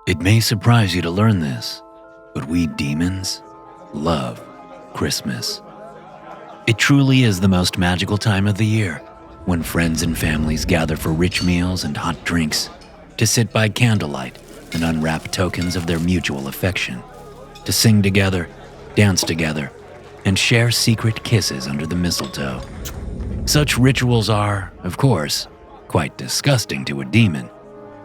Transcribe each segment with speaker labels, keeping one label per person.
Speaker 1: It may surprise you to learn this, but we demons love Christmas. It truly is the most magical time of the year, when friends and families gather for rich meals and hot drinks, to sit by candlelight and unwrap tokens of their mutual affection, to sing together, dance together, and share secret kisses under the mistletoe. Such rituals are, of course, quite disgusting to a demon,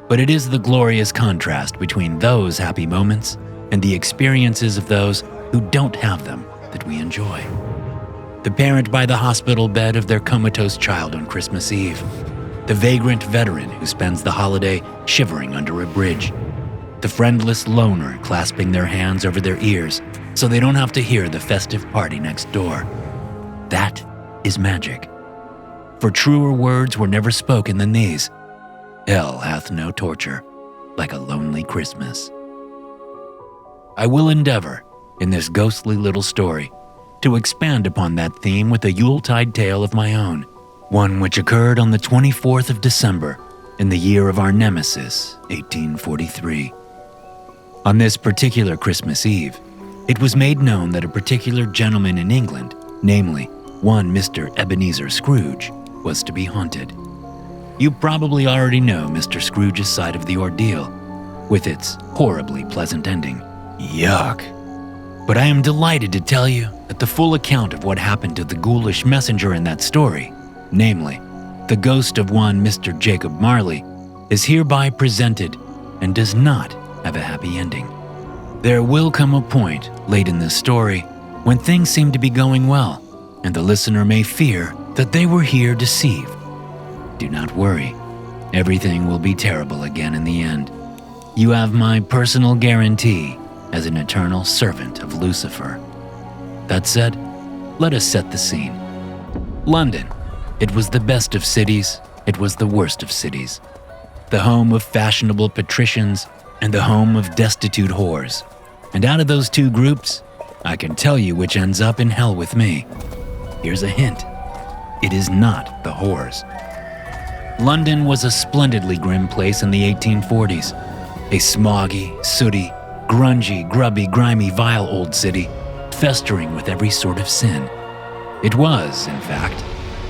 Speaker 1: but it is the glorious contrast between those happy moments and the experiences of those who don't have them that we enjoy. The parent by the hospital bed of their comatose child on Christmas Eve, the vagrant veteran who spends the holiday shivering under a bridge, the friendless loner clasping their hands over their ears so they don't have to hear the festive party next door. That is magic. For truer words were never spoken than these: hell hath no torture like a lonely Christmas. I will endeavor, in this ghostly little story, to expand upon that theme with a Yuletide tale of my own, one which occurred on the 24th of December in the year of our nemesis, 1843. On this particular Christmas Eve, it was made known that a particular gentleman in England, namely one Mr. Ebenezer Scrooge, was to be haunted. You probably already know Mr. Scrooge's side of the ordeal, with its horribly pleasant ending. Yuck. But I am delighted to tell you that the full account of what happened to the ghoulish messenger in that story, namely, the ghost of one Mr. Jacob Marley, is hereby presented and does not have a happy ending. There will come a point late in this story when things seem to be going well, and the listener may fear that they were here deceived. Do not worry, everything will be terrible again in the end. You have my personal guarantee as an eternal servant of Lucifer. That said, let us set the scene. London. It was the best of cities, it was the worst of cities. The home of fashionable patricians and the home of destitute whores. And out of those two groups, I can tell you which ends up in hell with me. Here's a hint. It is not the whores. London was a splendidly grim place in the 1840s. A smoggy, sooty, grungy, grubby, grimy, vile old city, festering with every sort of sin. It was, in fact,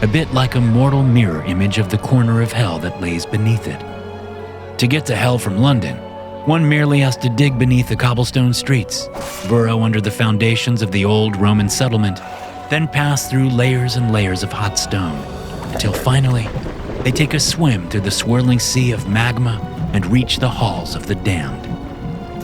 Speaker 1: a bit like a mortal mirror image of the corner of hell that lays beneath it. To get to hell from London, one merely has to dig beneath the cobblestone streets, burrow under the foundations of the old Roman settlement, then pass through layers and layers of hot stone, until finally they take a swim through the swirling sea of magma and reach the halls of the damned.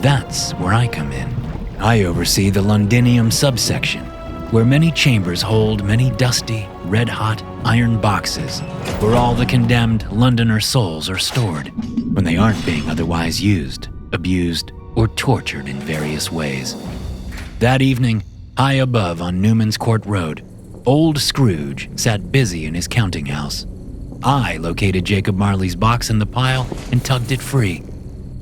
Speaker 1: That's where I come in. I oversee the Londinium subsection, where many chambers hold many dusty, red-hot iron boxes where all the condemned Londoner souls are stored when they aren't being otherwise used, abused, or tortured in various ways. That evening, high above on Newman's Court Road, old Scrooge sat busy in his counting house. I located Jacob Marley's box in the pile and tugged it free.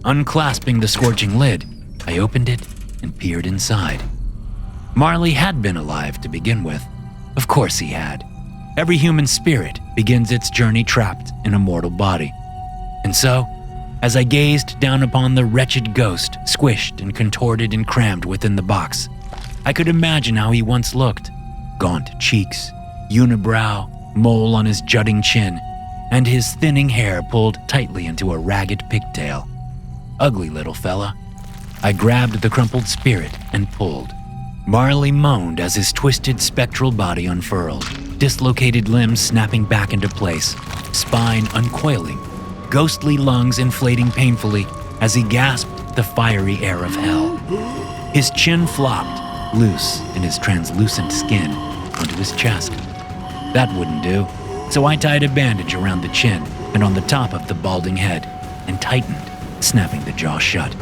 Speaker 1: Unclasping the scorching lid, I opened it and peered inside. Marley had been alive to begin with. Of course he had. Every human spirit begins its journey trapped in a mortal body. And so, as I gazed down upon the wretched ghost squished and contorted and crammed within the box, I could imagine how he once looked. Gaunt cheeks, unibrow, mole on his jutting chin, and his thinning hair pulled tightly into a ragged pigtail. Ugly little fella. I grabbed the crumpled spirit and pulled. Marley moaned as his twisted spectral body unfurled, dislocated limbs snapping back into place, spine uncoiling, ghostly lungs inflating painfully as he gasped the fiery air of hell. His chin flopped, loose in his translucent skin, onto his chest. That wouldn't do, so I tied a bandage around the chin and on the top of the balding head and tightened, snapping the jaw shut.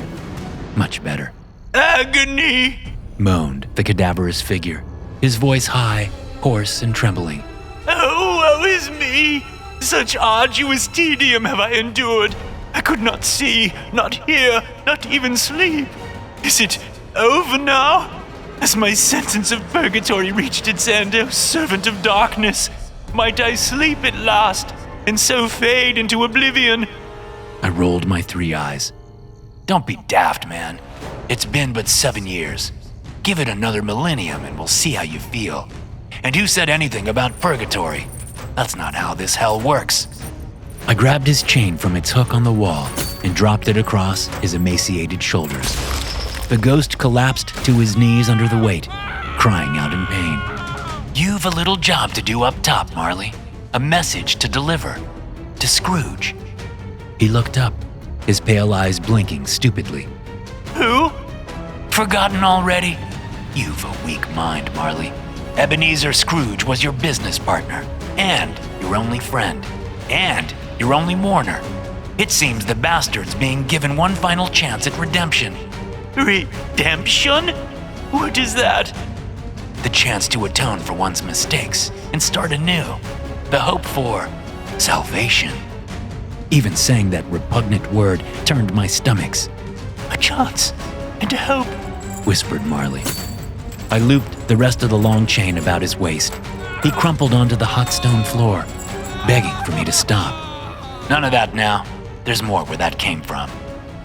Speaker 1: Much better.
Speaker 2: Agony!
Speaker 1: Moaned the cadaverous figure, his voice high, hoarse, and trembling.
Speaker 2: Oh, woe is me! Such arduous tedium have I endured. I could not see, not hear, not even sleep. Is it over now? Has my sentence of purgatory reached its end, O servant of darkness? Might I sleep at last, and so fade into oblivion?
Speaker 1: I rolled my 3 eyes.
Speaker 2: Don't be daft, man. It's been but 7 years. Give it another millennium and we'll see how you feel. And who said anything about purgatory? That's not how this hell works.
Speaker 1: I grabbed his chain from its hook on the wall and dropped it across his emaciated shoulders. The ghost collapsed to his knees under the weight, crying out in pain.
Speaker 2: You've a little job to do up top, Marley. A message to deliver. To Scrooge.
Speaker 1: He looked up, his pale eyes blinking stupidly.
Speaker 2: Who? Forgotten already? You've a weak mind, Marley. Ebenezer Scrooge was your business partner, and your only friend, and your only mourner. It seems the bastard's being given one final chance at redemption. Redemption? What is that? The chance to atone for one's mistakes and start anew. The hope for salvation.
Speaker 1: Even saying that repugnant word turned my stomachs.
Speaker 2: A chance and a hope,
Speaker 1: whispered Marley. I looped the rest of the long chain about his waist. He crumpled onto the hot stone floor, begging for me to stop.
Speaker 2: None of that now. There's more where that came from.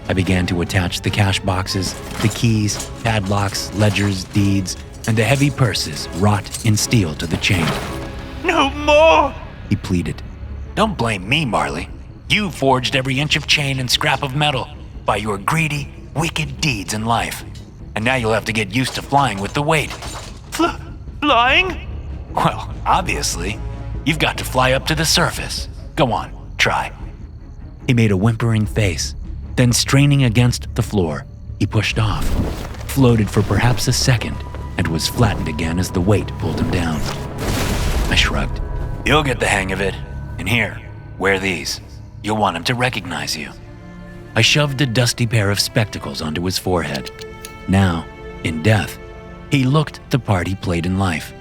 Speaker 1: I began to attach the cash boxes, the keys, padlocks, ledgers, deeds, and the heavy purses wrought in steel to the chain.
Speaker 2: No more,
Speaker 1: he pleaded.
Speaker 2: Don't blame me, Marley. You forged every inch of chain and scrap of metal by your greedy, wicked deeds in life. And now you'll have to get used to flying with the weight. Flying? Well, obviously. You've got to fly up to the surface. Go on, try.
Speaker 1: He made a whimpering face. Then, straining against the floor, he pushed off, floated for perhaps a second, and was flattened again as the weight pulled him down. I shrugged.
Speaker 2: You'll get the hang of it. And here, wear these. You'll want him to recognize you.
Speaker 1: I shoved a dusty pair of spectacles onto his forehead. Now, in death, he looked the part he played in life.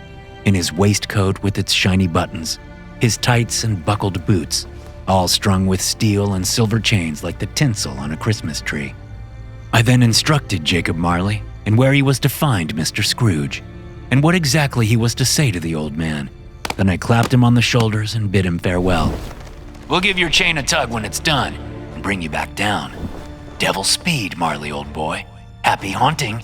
Speaker 1: In his waistcoat with its shiny buttons, his tights and buckled boots, all strung with steel and silver chains like the tinsel on a Christmas tree. I then instructed Jacob Marley in where he was to find Mr. Scrooge, and what exactly he was to say to the old man. Then I clapped him on the shoulders and bid him farewell.
Speaker 2: We'll give your chain a tug when it's done and bring you back down. Devil speed, Marley, old boy. Happy haunting.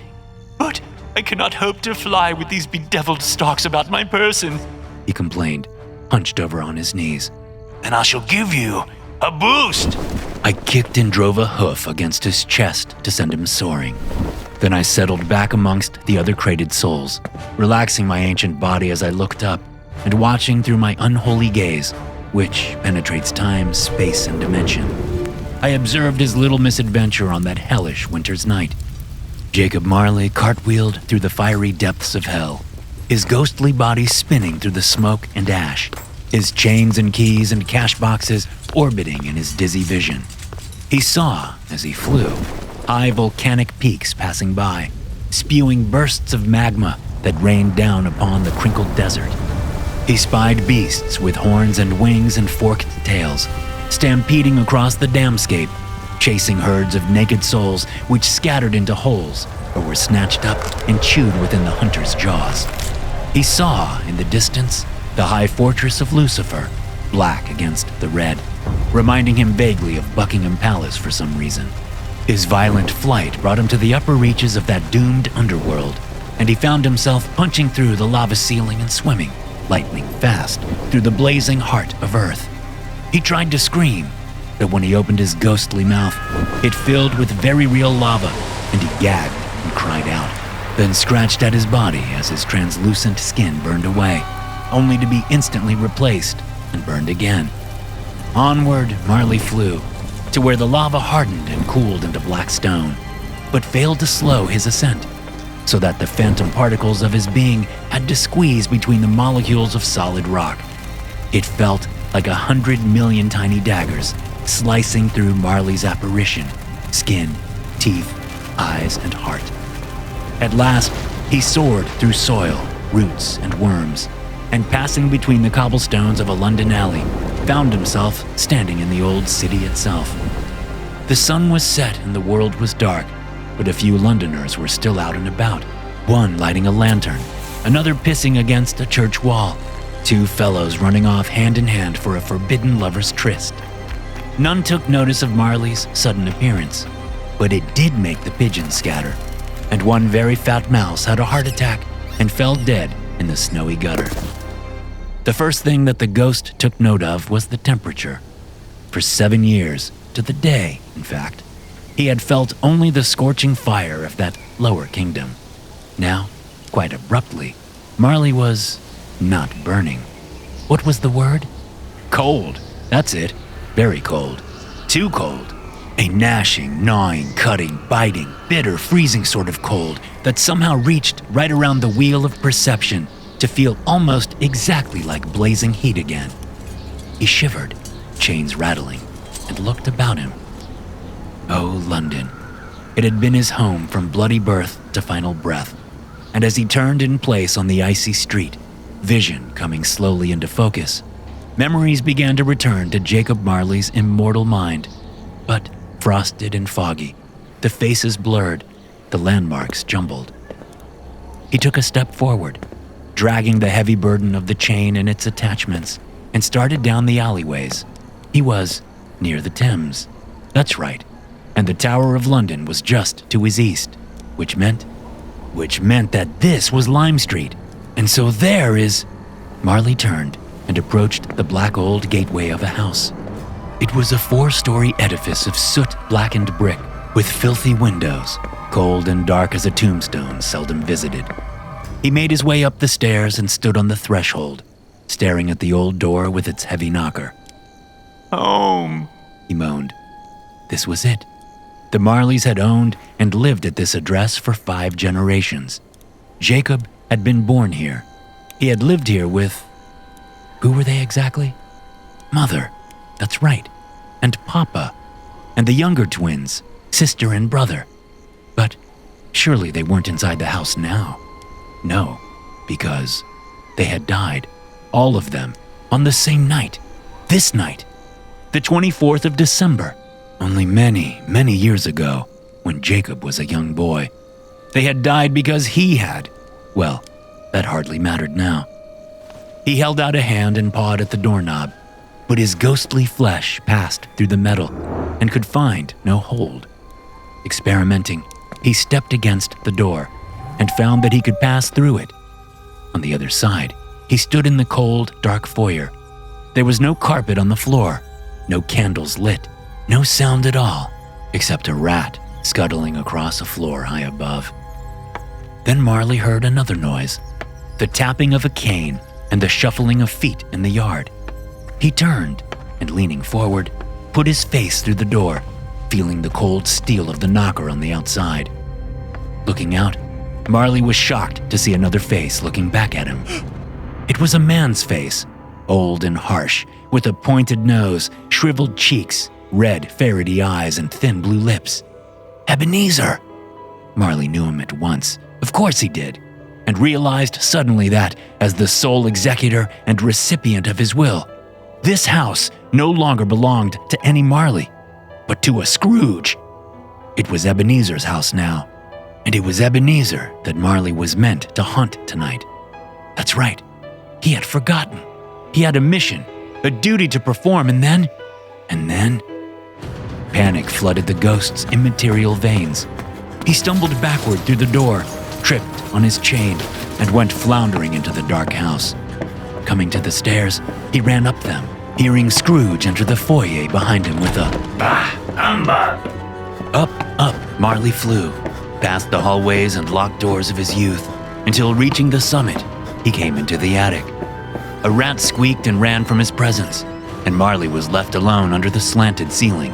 Speaker 2: But I cannot hope to fly with these bedeviled stalks about my person,
Speaker 1: he complained, hunched over on his knees.
Speaker 2: And I shall give you a boost.
Speaker 1: I kicked and drove a hoof against his chest to send him soaring. Then I settled back amongst the other crated souls, relaxing my ancient body as I looked up and watching through my unholy gaze, which penetrates time, space, and dimension. I observed his little misadventure on that hellish winter's night. Jacob Marley cartwheeled through the fiery depths of hell, his ghostly body spinning through the smoke and ash, his chains and keys and cash boxes orbiting in his dizzy vision. He saw, as he flew, high volcanic peaks passing by, spewing bursts of magma that rained down upon the crinkled desert. He spied beasts with horns and wings and forked tails, stampeding across the damscape, chasing herds of naked souls which scattered into holes or were snatched up and chewed within the hunter's jaws. He saw, in the distance, the high fortress of Lucifer, black against the red, reminding him vaguely of Buckingham Palace for some reason. His violent flight brought him to the upper reaches of that doomed underworld, and he found himself punching through the lava ceiling and swimming, lightning fast, through the blazing heart of Earth. He tried to scream, but when he opened his ghostly mouth, it filled with very real lava, and he gagged and cried out, then scratched at his body as his translucent skin burned away, only to be instantly replaced and burned again. Onward, Marley flew, to where the lava hardened and cooled into black stone, but failed to slow his ascent, so that the phantom particles of his being had to squeeze between the molecules of solid rock. It felt like 100 million tiny daggers slicing through Marley's apparition, skin, teeth, eyes, and heart. At last, he soared through soil, roots, and worms, and passing between the cobblestones of a London alley, found himself standing in the old city itself. The sun was set and the world was dark, but a few Londoners were still out and about, one lighting a lantern, another pissing against a church wall, two fellows running off hand in hand for a forbidden lover's tryst. None took notice of Marley's sudden appearance. but it did make the pigeons scatter, and one very fat mouse had a heart attack and fell dead in the snowy gutter. The first thing that the ghost took note of was the temperature. For 7 years, to the day, in fact, he had felt only the scorching fire of that lower kingdom. Now, quite abruptly, Marley was not burning. What was the word? Cold. That's it. Very cold. Too cold. A gnashing, gnawing, cutting, biting, bitter, freezing sort of cold that somehow reached right around the wheel of perception to feel almost exactly like blazing heat again. He shivered, chains rattling, and looked about him. Oh, London. It had been his home from bloody birth to final breath, and as he turned in place on the icy street, vision coming slowly into focus, memories began to return to Jacob Marley's immortal mind. But frosted and foggy, the faces blurred, the landmarks jumbled. He took a step forward, dragging the heavy burden of the chain and its attachments, and started down the alleyways. He was near the Thames. That's right. And the Tower of London was just to his east, which meant that this was Lime Street. And so there is... Marley turned and approached the black old gateway of a house. It was a 4-story edifice of soot-blackened brick with filthy windows, cold and dark as a tombstone seldom visited. He made his way up the stairs and stood on the threshold, staring at the old door with its heavy knocker.
Speaker 2: Home,
Speaker 1: he moaned. This was it. The Marleys had owned and lived at this address for 5 generations. Jacob had been born here. He had lived here with... Who were they exactly? Mother, that's right, and Papa, and the younger twins, sister and brother. But surely they weren't inside the house now. No, because they had died, all of them, on the same night, this night, the 24th of December, only many, many years ago, when Jacob was a young boy. They had died because he had. Well, that hardly mattered now. He held out a hand and pawed at the doorknob, but his ghostly flesh passed through the metal and could find no hold. Experimenting, he stepped against the door and found that he could pass through it. On the other side, he stood in the cold, dark foyer. There was no carpet on the floor, no candles lit, no sound at all, except a rat scuttling across a floor high above. Then Marley heard another noise, the tapping of a cane and the shuffling of feet in the yard. He turned and, leaning forward, put his face through the door, feeling the cold steel of the knocker on the outside. Looking out, Marley was shocked to see another face looking back at him. It was a man's face, old and harsh, with a pointed nose, shriveled cheeks, red, ferrety eyes, and thin blue lips. Ebenezer! Marley knew him at once. Of course he did, and realized suddenly that, as the sole executor and recipient of his will, this house no longer belonged to any Marley, but to a Scrooge. It was Ebenezer's house now, and it was Ebenezer that Marley was meant to hunt tonight. That's right, he had forgotten. He had a mission, a duty to perform, and then... Panic flooded the ghost's immaterial veins. He stumbled backward through the door, tripped on his chain, and went floundering into the dark house. Coming to the stairs, he ran up them, hearing Scrooge enter the foyer behind him with a "Bah, humbug!" Up, Marley flew, past the hallways and locked doors of his youth, until reaching the summit, he came into the attic. A rat squeaked and ran from his presence, and Marley was left alone under the slanted ceiling.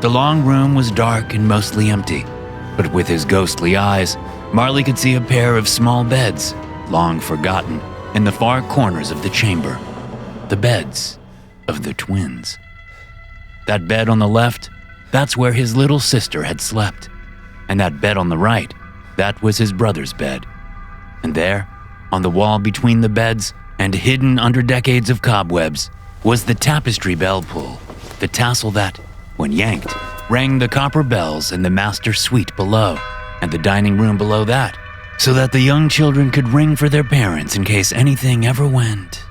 Speaker 1: The long room was dark and mostly empty, but with his ghostly eyes, Marley could see a pair of small beds, long forgotten, in the far corners of the chamber. The beds of the twins. That bed on the left, that's where his little sister had slept. And that bed on the right, that was his brother's bed. And there, on the wall between the beds, and hidden under decades of cobwebs, was the tapestry bell pull, the tassel that, when yanked, rang the copper bells in the master suite below, and the dining room below that, so that the young children could ring for their parents in case anything ever went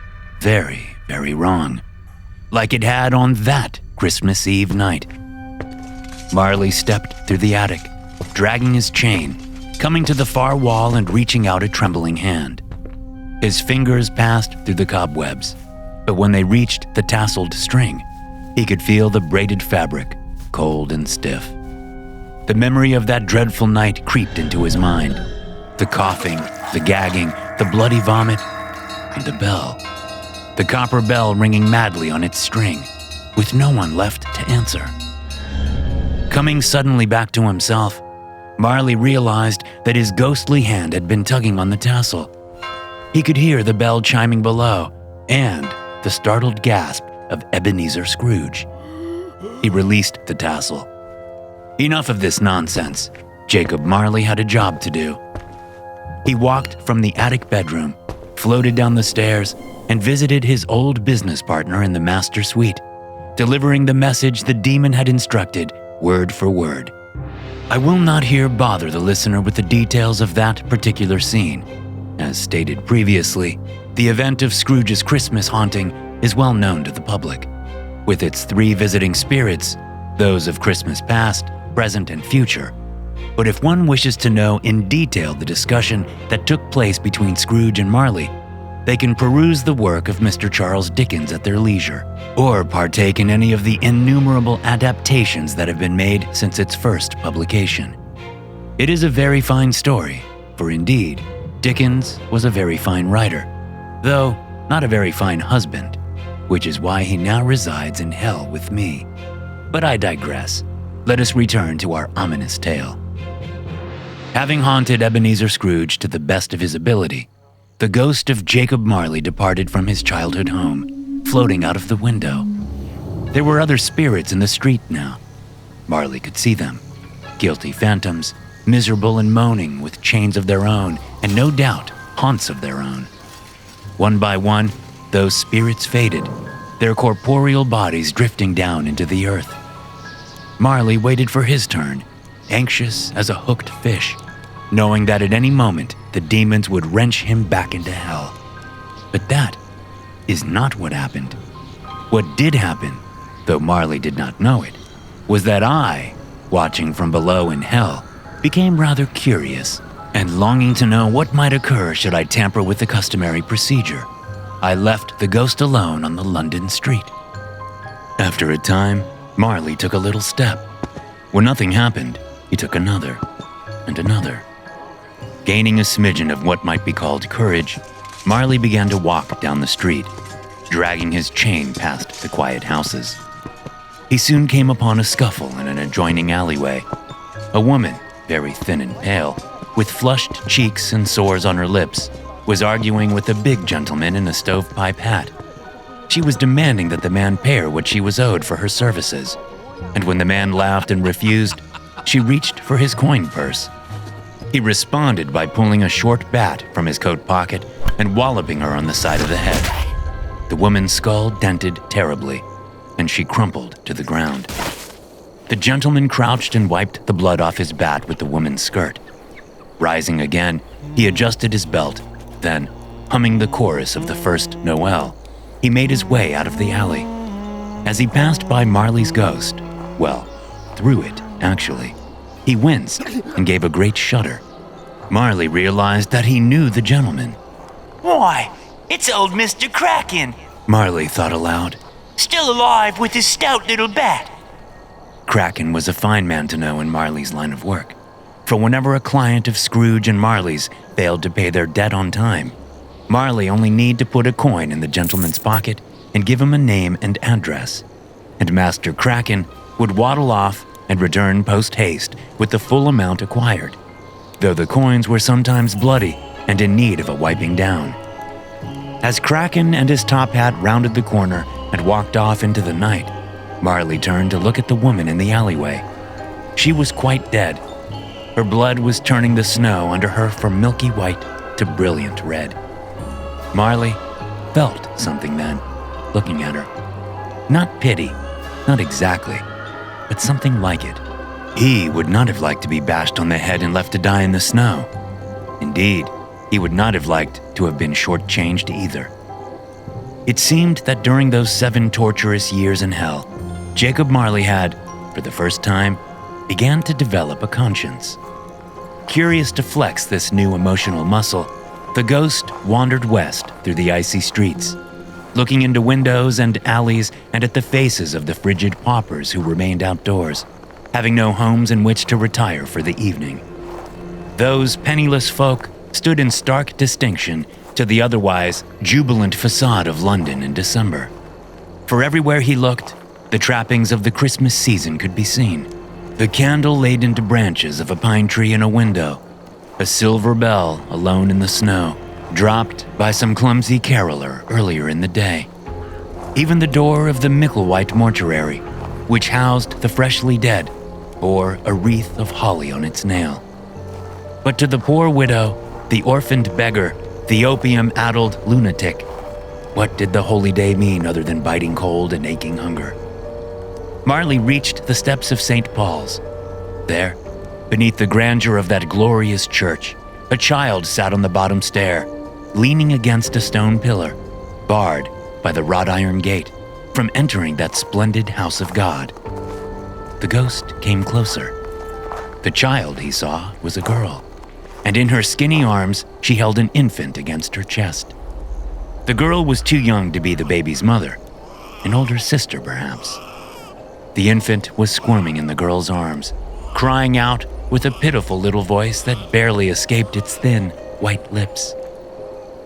Speaker 1: very, very wrong, like it had on that Christmas Eve night. Marley stepped through the attic, dragging his chain, coming to the far wall and reaching out a trembling hand. His fingers passed through the cobwebs, but when they reached the tasseled string, he could feel the braided fabric, cold and stiff. The memory of that dreadful night creeped into his mind. The coughing, the gagging, the bloody vomit, and the bell. The copper bell ringing madly on its string, with no one left to answer. Coming suddenly back to himself, Marley realized that his ghostly hand had been tugging on the tassel. He could hear the bell chiming below and the startled gasp of Ebenezer Scrooge. He released the tassel. Enough of this nonsense. Jacob Marley had a job to do. He walked from the attic bedroom, floated down the stairs, and visited his old business partner in the master suite, delivering the message the demon had instructed word for word. I will not here bother the listener with the details of that particular scene. As stated previously, the event of Scrooge's Christmas haunting is well known to the public. With its 3 visiting spirits, those of Christmas past, present, and future. But if one wishes to know in detail the discussion that took place between Scrooge and Marley, they can peruse the work of Mr. Charles Dickens at their leisure, or partake in any of the innumerable adaptations that have been made since its first publication. It is a very fine story, for indeed, Dickens was a very fine writer, though not a very fine husband, which is why he now resides in hell with me. But I digress. Let us return to our ominous tale. Having haunted Ebenezer Scrooge to the best of his ability, the ghost of Jacob Marley departed from his childhood home, floating out of the window. There were other spirits in the street now. Marley could see them, guilty phantoms, miserable and moaning with chains of their own and no doubt haunts of their own. One by one, those spirits faded, their corporeal bodies drifting down into the earth. Marley waited for his turn, anxious as a hooked fish, knowing that at any moment the demons would wrench him back into hell. But that is not what happened. What did happen, though Marley did not know it, was that I, watching from below in hell, became rather curious and longing to know what might occur should I tamper with the customary procedure. I left the ghost alone on the London street. After a time, Marley took a little step. When nothing happened, he took another and another. Gaining a smidgen of what might be called courage, Marley began to walk down the street, dragging his chain past the quiet houses. He soon came upon a scuffle in an adjoining alleyway. A woman, very thin and pale, with flushed cheeks and sores on her lips, was arguing with a big gentleman in a stovepipe hat. She was demanding that the man pay her what she was owed for her services, and when the man laughed and refused, she reached for his coin purse. He responded by pulling a short bat from his coat pocket and walloping her on the side of the head. The woman's skull dented terribly, and she crumpled to the ground. The gentleman crouched and wiped the blood off his bat with the woman's skirt. Rising again, he adjusted his belt, then, humming the chorus of the first Noel, he made his way out of the alley. As he passed by Marley's ghost, well, through it, actually, he winced and gave a great shudder. Marley realized that he knew the gentleman.
Speaker 2: Why, it's old Mr. Kraken,
Speaker 1: Marley thought aloud.
Speaker 2: still alive with his stout little bat.
Speaker 1: Kraken was a fine man to know in Marley's line of work, for whenever a client of Scrooge and Marley's failed to pay their debt on time, Marley only need to put a coin in the gentleman's pocket and give him a name and address, and Master Kraken would waddle off and return post-haste with the full amount acquired, though the coins were sometimes bloody and in need of a wiping down. As Kraken and his top hat rounded the corner and walked off into the night, Marley turned to look at the woman in the alleyway. She was quite dead. Her blood was turning the snow under her from milky white to brilliant red. Marley felt something then, looking at her. Not pity, not exactly, but something like it. He would not have liked to be bashed on the head and left to die in the snow. Indeed, he would not have liked to have been shortchanged either. It seemed that during those 7 torturous years in hell, Jacob Marley had, for the first time, began to develop a conscience. Curious to flex this new emotional muscle, the ghost wandered west through the icy streets, looking into windows and alleys and at the faces of the frigid paupers who remained outdoors, having no homes in which to retire for the evening. Those penniless folk stood in stark distinction to the otherwise jubilant facade of London in December. For everywhere he looked, the trappings of the Christmas season could be seen. The candle laid into branches of a pine tree in a window, a silver bell alone in the snow, dropped by some clumsy caroler earlier in the day. Even the door of the Micklewhite mortuary, which housed the freshly dead, bore a wreath of holly on its nail. But to the poor widow, the orphaned beggar, the opium-addled lunatic, what did the holy day mean other than biting cold and aching hunger? Marley reached the steps of St. Paul's. There, beneath the grandeur of that glorious church, a child sat on the bottom stair, leaning against a stone pillar, barred by the wrought iron gate from entering that splendid house of God. The ghost came closer. The child he saw was a girl, and in her skinny arms she held an infant against her chest. The girl was too young to be the baby's mother, an older sister perhaps. The infant was squirming in the girl's arms, crying out with a pitiful little voice that barely escaped its thin, white lips.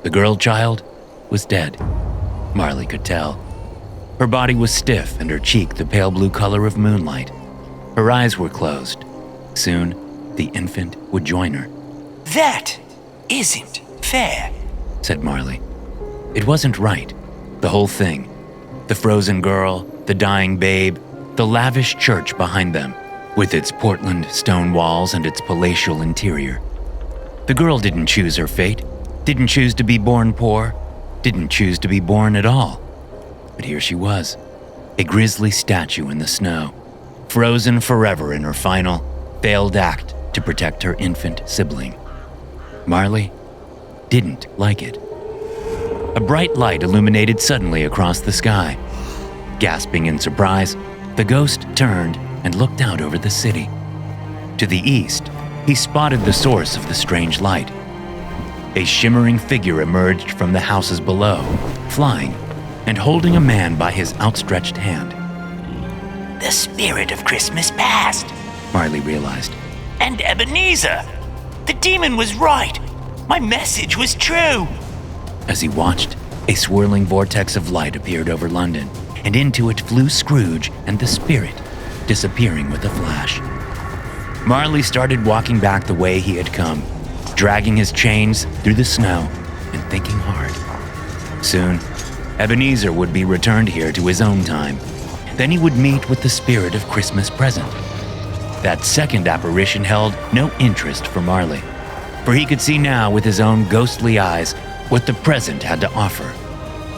Speaker 1: The girl child was dead, Marley could tell. Her body was stiff and her cheek the pale blue color of moonlight. Her eyes were closed. Soon, the infant would join her.
Speaker 2: That isn't fair,
Speaker 1: said Marley. It wasn't right, the whole thing. The frozen girl, the dying babe, the lavish church behind them, with its Portland stone walls and its palatial interior. The girl didn't choose her fate, didn't choose to be born poor, didn't choose to be born at all. But here she was, a grisly statue in the snow, frozen forever in her final, failed act to protect her infant sibling. Marley didn't like it. A bright light illuminated suddenly across the sky. Gasping in surprise, the ghost turned and looked out over the city. To the east, he spotted the source of the strange light. A shimmering figure emerged from the houses below, flying and holding a man by his outstretched hand.
Speaker 2: The spirit of Christmas past,
Speaker 1: Marley realized.
Speaker 2: And Ebenezer! The demon was right! My message was true!
Speaker 1: As he watched, a swirling vortex of light appeared over London, and into it flew Scrooge and the spirit, disappearing with a flash. Marley started walking back the way he had come, dragging his chains through the snow and thinking hard. Soon, Ebenezer would be returned here to his own time. Then he would meet with the spirit of Christmas present. That second apparition held no interest for Marley, for he could see now with his own ghostly eyes what the present had to offer.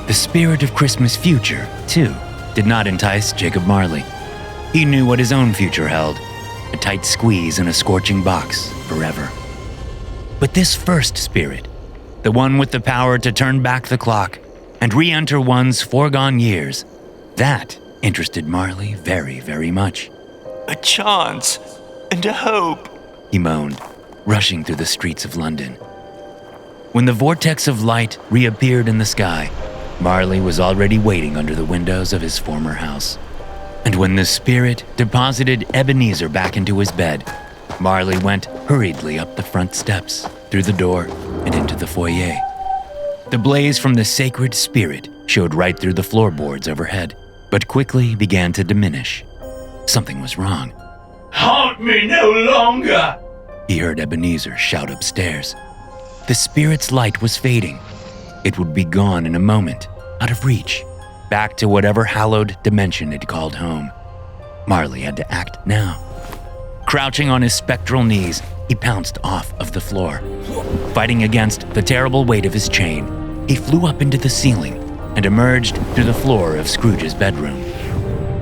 Speaker 1: The spirit of Christmas future, too, did not entice Jacob Marley. He knew what his own future held, a tight squeeze in a scorching box forever. But this first spirit, the one with the power to turn back the clock and re-enter one's foregone years, that interested Marley very, very much.
Speaker 2: A chance and a hope,
Speaker 1: he moaned, rushing through the streets of London. When the vortex of light reappeared in the sky, Marley was already waiting under the windows of his former house. And when the spirit deposited Ebenezer back into his bed, Marley went hurriedly up the front steps, through the door, and into the foyer. The blaze from the sacred spirit showed right through the floorboards overhead, but quickly began to diminish. Something was wrong.
Speaker 2: Haunt me no longer,
Speaker 1: he heard Ebenezer shout upstairs. The spirit's light was fading. It would be gone in a moment, out of reach, back to whatever hallowed dimension it called home. Marley had to act now. Crouching on his spectral knees, he pounced off of the floor. Fighting against the terrible weight of his chain, he flew up into the ceiling and emerged through the floor of Scrooge's bedroom.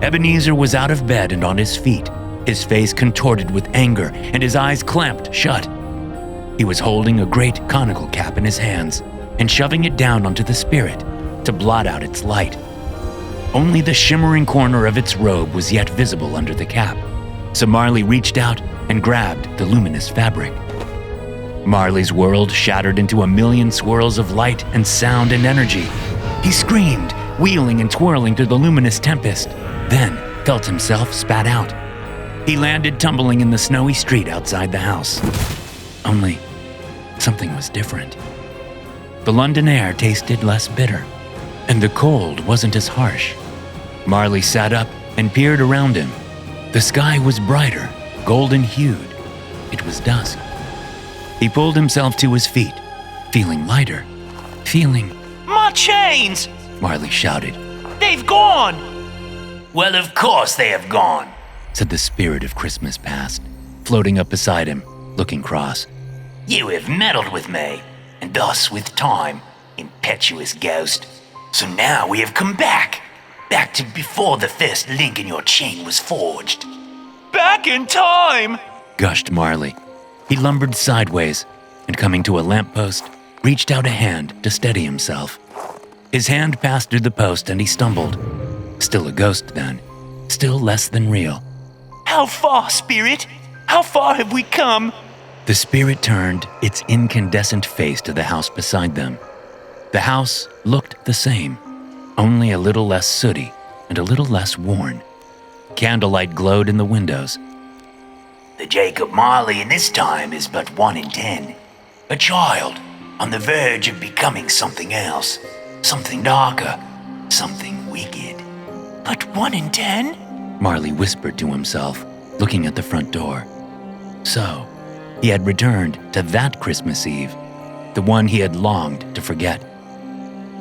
Speaker 1: Ebenezer was out of bed and on his feet, his face contorted with anger and his eyes clamped shut. He was holding a great conical cap in his hands and shoving it down onto the spirit to blot out its light. Only the shimmering corner of its robe was yet visible under the cap. so Marley reached out and grabbed the luminous fabric. Marley's world shattered into a million swirls of light and sound and energy. He screamed, wheeling and twirling through the luminous tempest, then felt himself spat out. He landed tumbling in the snowy street outside the house. Only something was different. The London air tasted less bitter, and the cold wasn't as harsh. Marley sat up and peered around him. The sky was brighter, golden-hued. It was dusk. He pulled himself to his feet, feeling lighter, feeling...
Speaker 2: My chains!
Speaker 1: Marley shouted.
Speaker 2: They've gone!
Speaker 3: Well, of course they have gone,
Speaker 1: said the spirit of Christmas past, floating up beside him, looking cross.
Speaker 3: You have meddled with me, and thus with time, impetuous ghost. So now we have come back to before the first link in your chain was forged.
Speaker 2: Back in time!
Speaker 1: Gushed Marley. He lumbered sideways, and coming to a lamppost, reached out a hand to steady himself. His hand passed through the post and he stumbled. Still a ghost then, still less than real.
Speaker 2: How far, spirit? How far have we come?
Speaker 1: The spirit turned its incandescent face to the house beside them. The house looked the same, only a little less sooty and a little less worn. Candlelight glowed in the windows.
Speaker 3: The Jacob Marley in this time is but 1 in 10. A child on the verge of becoming something else, something darker, something wicked.
Speaker 2: But 1 in 10?
Speaker 1: Marley whispered to himself, looking at the front door. So, he had returned to that Christmas Eve, the one he had longed to forget.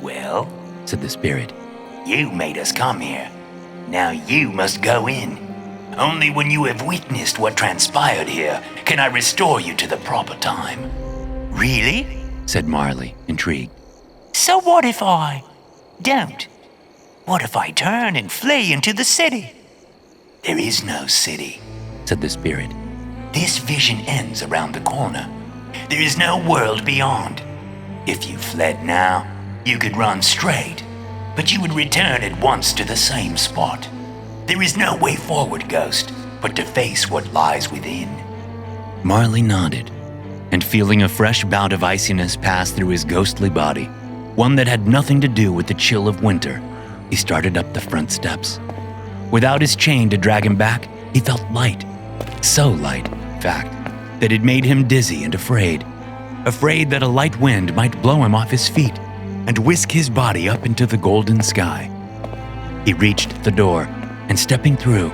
Speaker 3: Well,
Speaker 1: said the spirit,
Speaker 3: you made us come here. Now you must go in. Only when you have witnessed what transpired here can I restore you to the proper time.
Speaker 2: Really?
Speaker 1: Said Marley, intrigued.
Speaker 2: So what if I don't? What if I turn and flee into the city?
Speaker 3: There is no city,
Speaker 1: said the spirit.
Speaker 3: This vision ends around the corner. There is no world beyond. If you fled now, you could run straight, but you would return at once to the same spot. There is no way forward, ghost, but to face what lies within.
Speaker 1: Marley nodded, and feeling a fresh bout of iciness pass through his ghostly body, one that had nothing to do with the chill of winter, he started up the front steps. Without his chain to drag him back, he felt light. So light, in fact, that it made him dizzy and afraid. Afraid that a light wind might blow him off his feet and whisk his body up into the golden sky. He reached the door and, stepping through,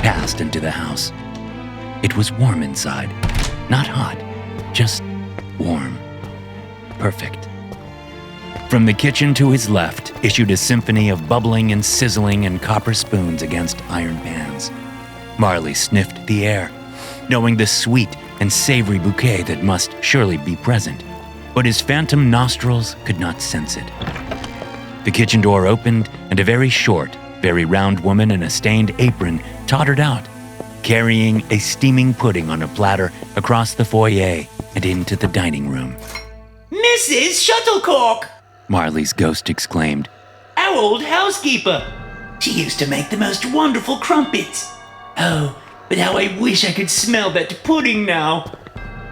Speaker 1: passed into the house. It was warm inside, not hot, just warm. Perfect. From the kitchen to his left issued a symphony of bubbling and sizzling and copper spoons against iron pans. Marley sniffed the air, knowing the sweet and savory bouquet that must surely be present, but his phantom nostrils could not sense it. The kitchen door opened and a very short, very round woman in a stained apron tottered out, carrying a steaming pudding on a platter across the foyer and into the dining room.
Speaker 2: Mrs. Shuttlecock!
Speaker 1: Marley's ghost exclaimed.
Speaker 2: Our old housekeeper. She used to make the most wonderful crumpets. Oh, but how I wish I could smell that pudding now.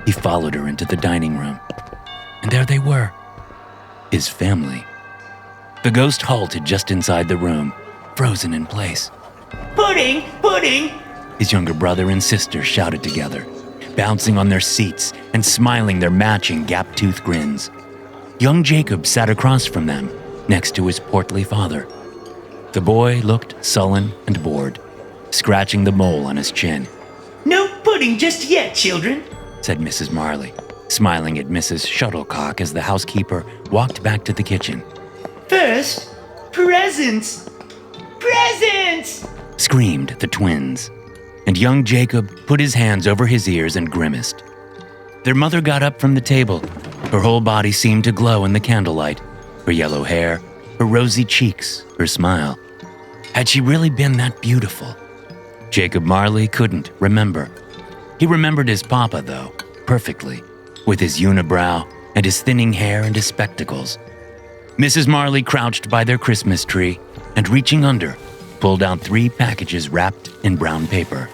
Speaker 1: He followed her into the dining room, and there they were, his family. The ghost halted just inside the room, frozen in place.
Speaker 2: Pudding! Pudding!
Speaker 1: His younger brother and sister shouted together, bouncing on their seats and smiling their matching gap-toothed grins. Young Jacob sat across from them, next to his portly father. The boy looked sullen and bored, scratching the mole on his chin.
Speaker 2: No pudding just yet, children,
Speaker 1: said Mrs. Marley, smiling at Mrs. Shuttlecock as the housekeeper walked back to the kitchen.
Speaker 2: First, presents! Presents!
Speaker 1: Screamed the twins, and young Jacob put his hands over his ears and grimaced. Their mother got up from the table. Her whole body seemed to glow in the candlelight, her yellow hair, her rosy cheeks, her smile. Had she really been that beautiful? Jacob Marley couldn't remember. He remembered his papa, though, perfectly, with his unibrow and his thinning hair and his spectacles. Mrs. Marley crouched by their Christmas tree and, reaching under, pulled out 3 packages wrapped in brown paper.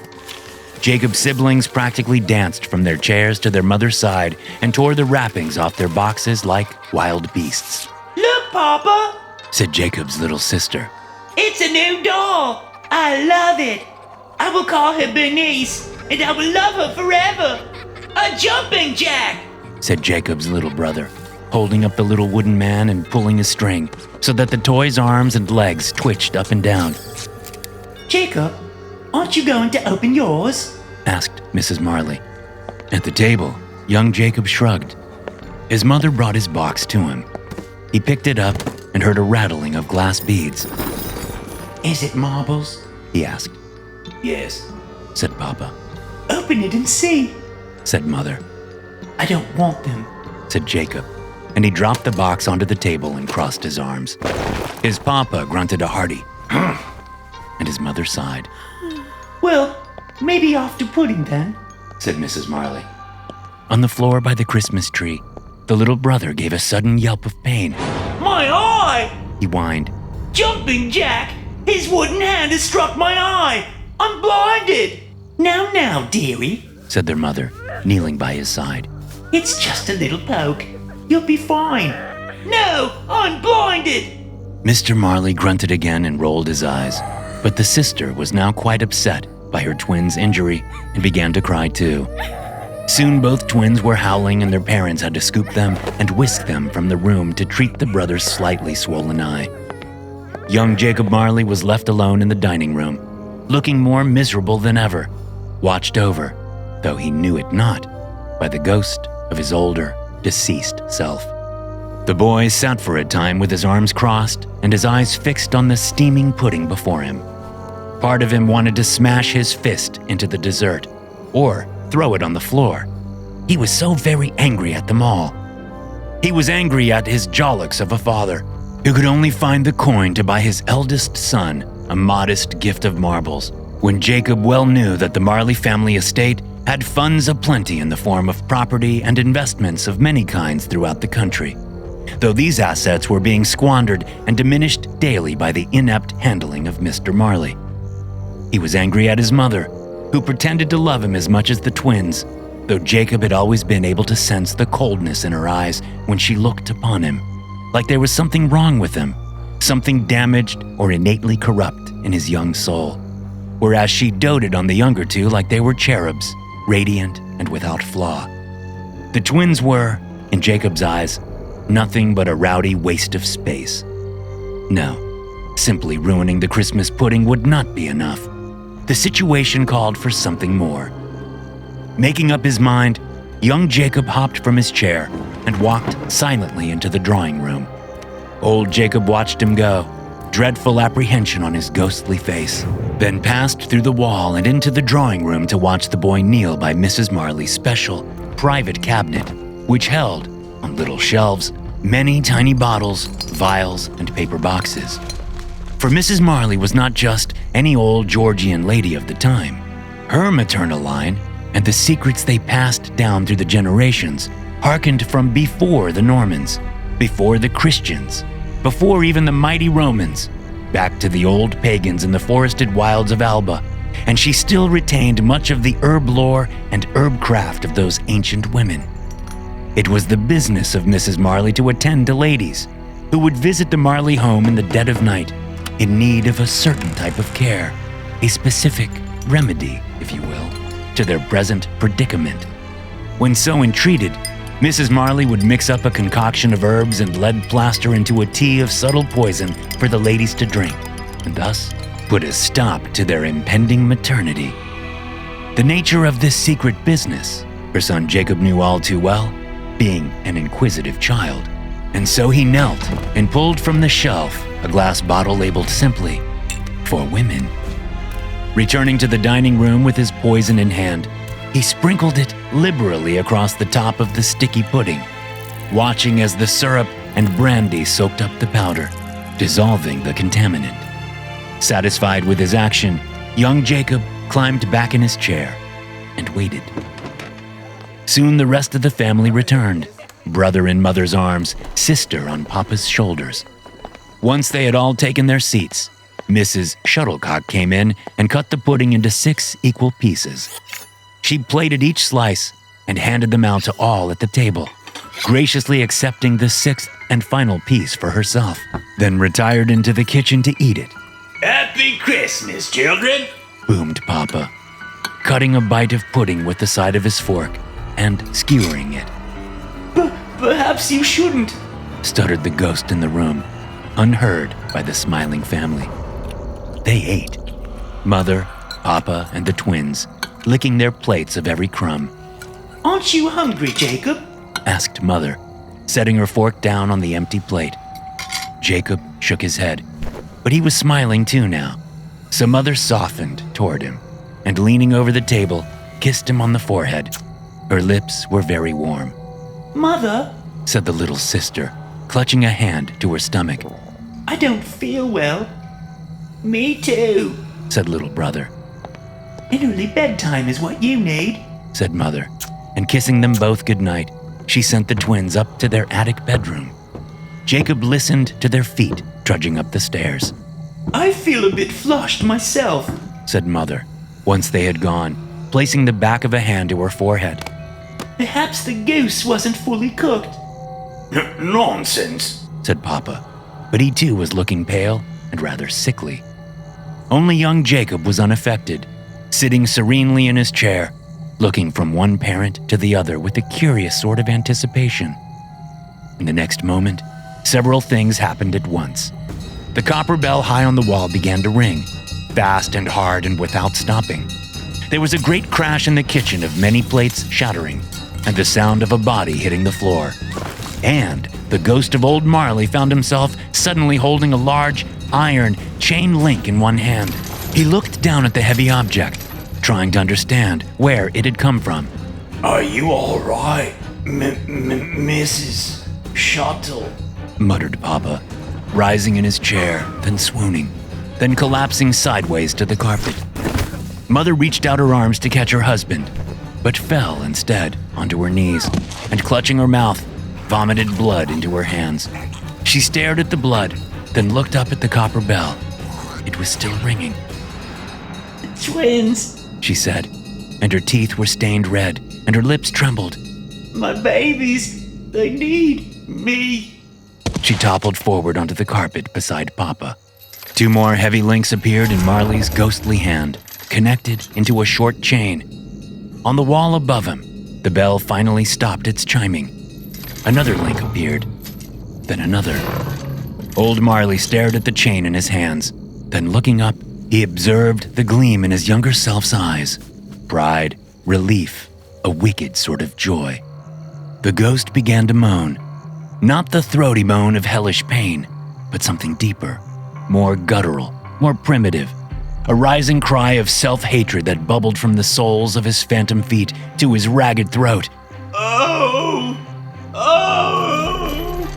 Speaker 1: Jacob's siblings practically danced from their chairs to their mother's side and tore the wrappings off their boxes like wild beasts.
Speaker 4: Look, Papa,
Speaker 1: said Jacob's little sister.
Speaker 4: it's a new doll. I love it. I will call her Bernice, and I will love her forever. A jumping jack,
Speaker 1: said Jacob's little brother, holding up the little wooden man and pulling a string so that the toy's arms and legs twitched up and down.
Speaker 4: Jacob, aren't you going to open yours?
Speaker 1: Asked Mrs. Marley. At the table, young Jacob shrugged. His mother brought his box to him. He picked it up and heard a rattling of glass beads.
Speaker 4: Is it marbles?
Speaker 1: He asked.
Speaker 4: Yes,
Speaker 1: Said Papa.
Speaker 4: open it and see.
Speaker 1: Said Mother.
Speaker 4: I don't want them.
Speaker 1: Said Jacob, and he dropped the box onto the table and crossed his arms. His papa grunted a hearty, and his mother sighed.
Speaker 4: Well, maybe after pudding then.
Speaker 1: Said Mrs. Marley. On the floor by the Christmas tree, the little brother gave a sudden yelp of pain.
Speaker 4: My eye!
Speaker 1: He whined.
Speaker 4: Jumping Jack! His wooden hand has struck my eye! I'm blinded! Now, dearie.
Speaker 1: Said their mother, kneeling by his side.
Speaker 4: It's just a little poke. You'll be fine. No, I'm blinded!
Speaker 1: Mr. Marley grunted again and rolled his eyes, but the sister was now quite upset by her twins' injury and began to cry too. Soon both twins were howling and their parents had to scoop them and whisk them from the room to treat the brother's slightly swollen eye. Young Jacob Marley was left alone in the dining room, looking more miserable than ever, watched over, though he knew it not, by the ghost of his older, deceased self. The boy sat for a time with his arms crossed and his eyes fixed on the steaming pudding before him. Part of him wanted to smash his fist into the dessert, or throw it on the floor. He was so very angry at them all. He was angry at his jollicks of a father, who could only find the coin to buy his eldest son a modest gift of marbles, when Jacob well knew that the Marley family estate had funds aplenty in the form of property and investments of many kinds throughout the country, though these assets were being squandered and diminished daily by the inept handling of Mr. Marley. He was angry at his mother, who pretended to love him as much as the twins, though Jacob had always been able to sense the coldness in her eyes when she looked upon him, like there was something wrong with him, something damaged or innately corrupt in his young soul, whereas she doted on the younger two like they were cherubs, radiant and without flaw. The twins were, in Jacob's eyes, nothing but a rowdy waste of space. No, simply ruining the Christmas pudding would not be enough. The situation called for something more. Making up his mind, young Jacob hopped from his chair and walked silently into the drawing room. Old Jacob watched him go, dreadful apprehension on his ghostly face, then passed through the wall and into the drawing room to watch the boy kneel by Mrs. Marley's special, private cabinet, which held, on little shelves, many tiny bottles, vials, and paper boxes. For Mrs. Marley was not just any old Georgian lady of the time. Her maternal line and the secrets they passed down through the generations hearkened from before the Normans, before the Christians, before even the mighty Romans, back to the old pagans in the forested wilds of Alba, and she still retained much of the herb lore and herb craft of those ancient women. It was the business of Mrs. Marley to attend to ladies who would visit the Marley home in the dead of night in need of a certain type of care, a specific remedy, if you will, to their present predicament. When so entreated, Mrs. Marley would mix up a concoction of herbs and lead plaster into a tea of subtle poison for the ladies to drink, and thus put a stop to their impending maternity. The nature of this secret business, her son Jacob knew all too well, being an inquisitive child, and so he knelt and pulled from the shelf a glass bottle labeled simply, "For Women." Returning to the dining room with his poison in hand, he sprinkled it liberally across the top of the sticky pudding, watching as the syrup and brandy soaked up the powder, dissolving the contaminant. Satisfied with his action, young Jacob climbed back in his chair and waited. Soon the rest of the family returned, brother in mother's arms, sister on Papa's shoulders. Once they had all taken their seats, Mrs. Shuttlecock came in and cut the pudding into 6 equal pieces. She plated each slice and handed them out to all at the table, graciously accepting the 6th and final piece for herself, then retired into the kitchen to eat it.
Speaker 3: Happy Christmas, children!
Speaker 1: Boomed Papa, cutting a bite of pudding with the side of his fork and skewering it.
Speaker 4: Perhaps you shouldn't.
Speaker 1: Stuttered the ghost in the room, unheard by the smiling family. They ate. Mother, Papa, and the twins, licking their plates of every crumb.
Speaker 4: Aren't you hungry, Jacob?
Speaker 1: Asked Mother, setting her fork down on the empty plate. Jacob shook his head, but he was smiling too now. So Mother softened toward him and, leaning over the table, kissed him on the forehead. Her lips were very warm.
Speaker 4: Mother,
Speaker 1: said the little sister, clutching a hand to her stomach.
Speaker 4: I don't feel well. Me too,
Speaker 1: said little brother.
Speaker 4: An early bedtime is what you need,
Speaker 1: said Mother, and kissing them both goodnight, she sent the twins up to their attic bedroom. Jacob listened to their feet trudging up the stairs.
Speaker 4: I feel a bit flushed myself,
Speaker 1: said Mother, once they had gone, placing the back of a hand to her forehead.
Speaker 4: Perhaps the goose wasn't fully cooked.
Speaker 3: Nonsense,
Speaker 1: said Papa, but he too was looking pale and rather sickly. Only young Jacob was unaffected, sitting serenely in his chair, looking from one parent to the other with a curious sort of anticipation. In the next moment, several things happened at once. The copper bell high on the wall began to ring, fast and hard and without stopping. There was a great crash in the kitchen of many plates shattering, and the sound of a body hitting the floor. And the ghost of old Marley found himself suddenly holding a large, iron chain link in one hand. He looked down at the heavy object, trying to understand where it had come from.
Speaker 3: Are you all right, Mrs. Shuttle?
Speaker 1: Muttered Papa, rising in his chair, then swooning, then collapsing sideways to the carpet. Mother reached out her arms to catch her husband, but fell instead onto her knees, and clutching her mouth, vomited blood into her hands. She stared at the blood, then looked up at the copper bell. It was still ringing.
Speaker 4: Twins,
Speaker 1: she said, and her teeth were stained red, and her lips trembled.
Speaker 4: My babies, they need me.
Speaker 1: She toppled forward onto the carpet beside Papa. 2 more heavy links appeared in Marley's ghostly hand, connected into a short chain. On the wall above him, the bell finally stopped its chiming. Another link appeared, then another. Old Marley stared at the chain in his hands, then looking up, he observed the gleam in his younger self's eyes. Pride, relief, a wicked sort of joy. The ghost began to moan. Not the throaty moan of hellish pain, but something deeper, more guttural, more primitive. A rising cry of self-hatred that bubbled from the soles of his phantom feet to his ragged throat.
Speaker 2: Oh! Oh!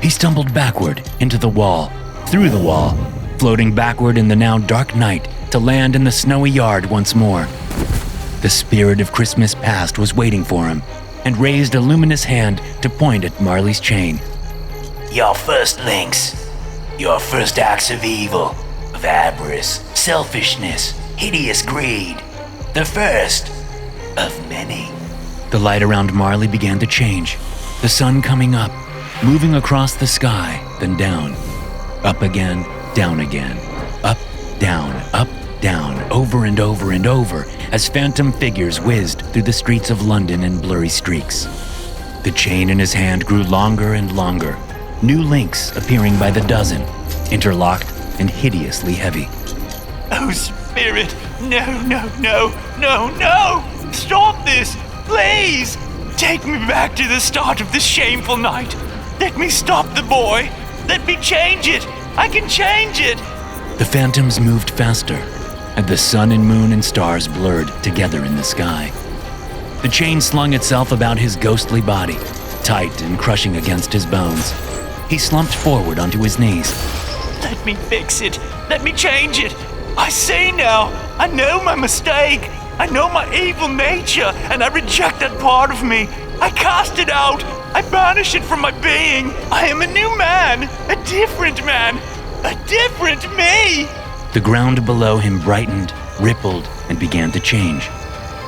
Speaker 1: He stumbled backward into the wall, through the wall, floating backward in the now dark night to land in the snowy yard once more. The spirit of Christmas past was waiting for him and raised a luminous hand to point at Marley's chain.
Speaker 3: Your first links, your first acts of evil, of avarice, selfishness, hideous greed. The first of many.
Speaker 1: The light around Marley began to change, the sun coming up, moving across the sky, then down. Up again, down again. Up, down, over and over and over, as phantom figures whizzed through the streets of London in blurry streaks. The chain in his hand grew longer and longer, new links appearing by the dozen, interlocked and hideously heavy.
Speaker 2: Oh, Spirit, no! Stop this, please! Take me back to the start of this shameful night. Let me stop the boy. Let me change it. I can change it.
Speaker 1: The phantoms moved faster, and the sun and moon and stars blurred together in the sky. The chain slung itself about his ghostly body, tight and crushing against his bones. He slumped forward onto his knees.
Speaker 2: Let me fix it. Let me change it. I see now. I know my mistake. I know my evil nature, and I reject that part of me. I cast it out. I banish it from my being. I am a new man, a different me.
Speaker 1: The ground below him brightened, rippled, and began to change.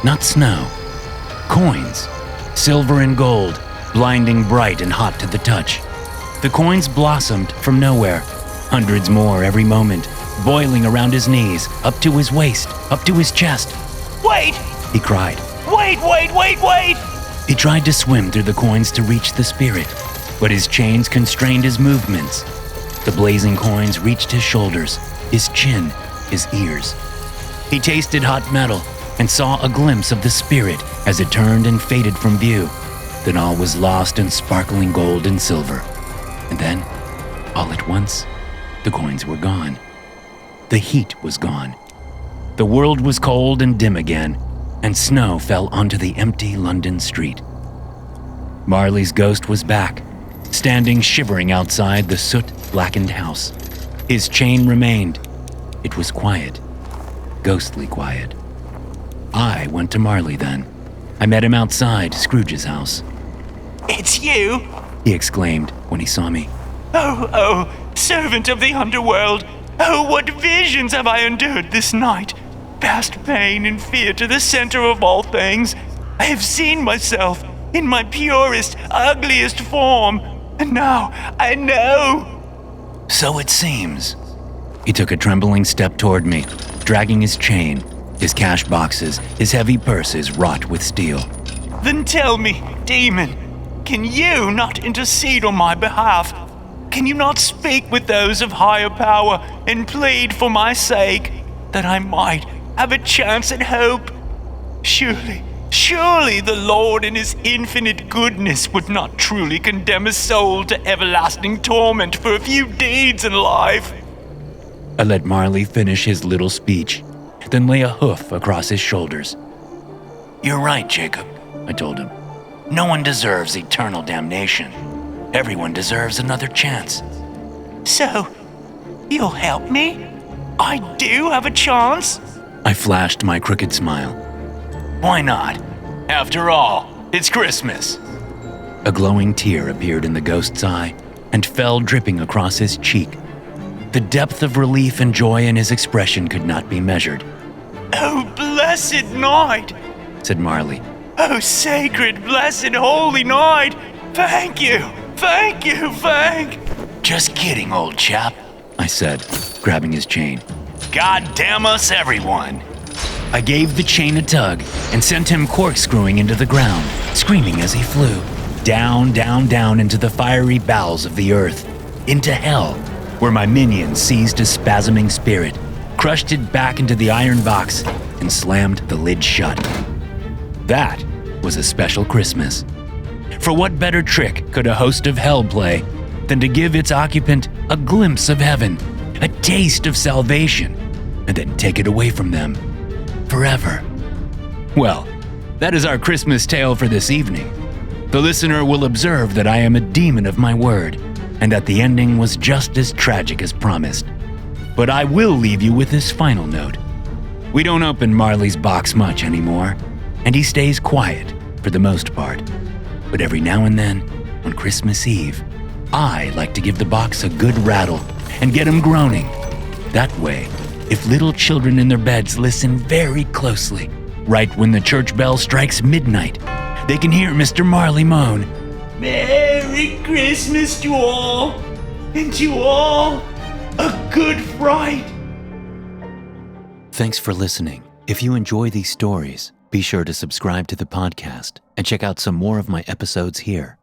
Speaker 1: Not snow. Coins. Silver and gold, blinding bright and hot to the touch. The coins blossomed from nowhere. Hundreds more every moment, boiling around his knees, up to his waist, up to his chest.
Speaker 2: Wait!
Speaker 1: He cried.
Speaker 2: Wait!
Speaker 1: He tried to swim through the coins to reach the spirit, but his chains constrained his movements. The blazing coins reached his shoulders, his chin, his ears. He tasted hot metal and saw a glimpse of the spirit as it turned and faded from view. Then all was lost in sparkling gold and silver. And then, all at once, the coins were gone. The heat was gone. The world was cold and dim again, and snow fell onto the empty London street. Marley's ghost was back, standing shivering outside the soot-blackened house. His chain remained. It was quiet, ghostly quiet. I went to Marley then. I met him outside Scrooge's house.
Speaker 2: It's you?
Speaker 1: He exclaimed when he saw me.
Speaker 2: Oh, servant of the underworld. Oh, what visions have I endured this night? Past pain and fear to the center of all things. I have seen myself in my purest, ugliest form. And now I know.
Speaker 3: So it seems.
Speaker 1: He took a trembling step toward me, dragging his chain, his cash boxes, his heavy purses wrought with steel.
Speaker 2: Then tell me, demon, can you not intercede on my behalf? Can you not speak with those of higher power and plead for my sake, that I might have a chance at hope? Surely the Lord in his infinite goodness would not truly condemn a soul to everlasting torment for a few deeds in life.
Speaker 1: I let Marley finish his little speech, then lay a hoof across his shoulders.
Speaker 3: You're right, Jacob,
Speaker 1: I told him.
Speaker 3: No one deserves eternal damnation. Everyone deserves another chance.
Speaker 2: So, you'll help me? I do have a chance?
Speaker 1: I flashed my crooked smile.
Speaker 3: Why not? After all, it's Christmas.
Speaker 1: A glowing tear appeared in the ghost's eye and fell dripping across his cheek. The depth of relief and joy in his expression could not be measured.
Speaker 2: Oh, blessed night!
Speaker 1: Said Marley.
Speaker 2: Oh, sacred, blessed, holy night! Thank you!
Speaker 3: Just kidding, old chap,
Speaker 1: I said, grabbing his chain.
Speaker 3: God damn us, everyone.
Speaker 1: I gave the chain a tug and sent him corkscrewing into the ground, screaming as he flew. Down, down, down into the fiery bowels of the earth. Into hell, where my minions seized a spasming spirit, crushed it back into the iron box, and slammed the lid shut. That was a special Christmas. For what better trick could a host of hell play than to give its occupant a glimpse of heaven, a taste of salvation, and then take it away from them forever? Well, that is our Christmas tale for this evening. The listener will observe that I am a demon of my word, and that the ending was just as tragic as promised. But I will leave you with this final note. We don't open Marley's box much anymore, and he stays quiet for the most part. But every now and then, on Christmas Eve, I like to give the box a good rattle and get him groaning. That way, if little children in their beds listen very closely, right when the church bell strikes midnight, they can hear Mr. Marley moan,
Speaker 4: Merry Christmas to all, and to all a good fright.
Speaker 1: Thanks for listening. If you enjoy these stories, be sure to subscribe to the podcast and check out some more of my episodes here.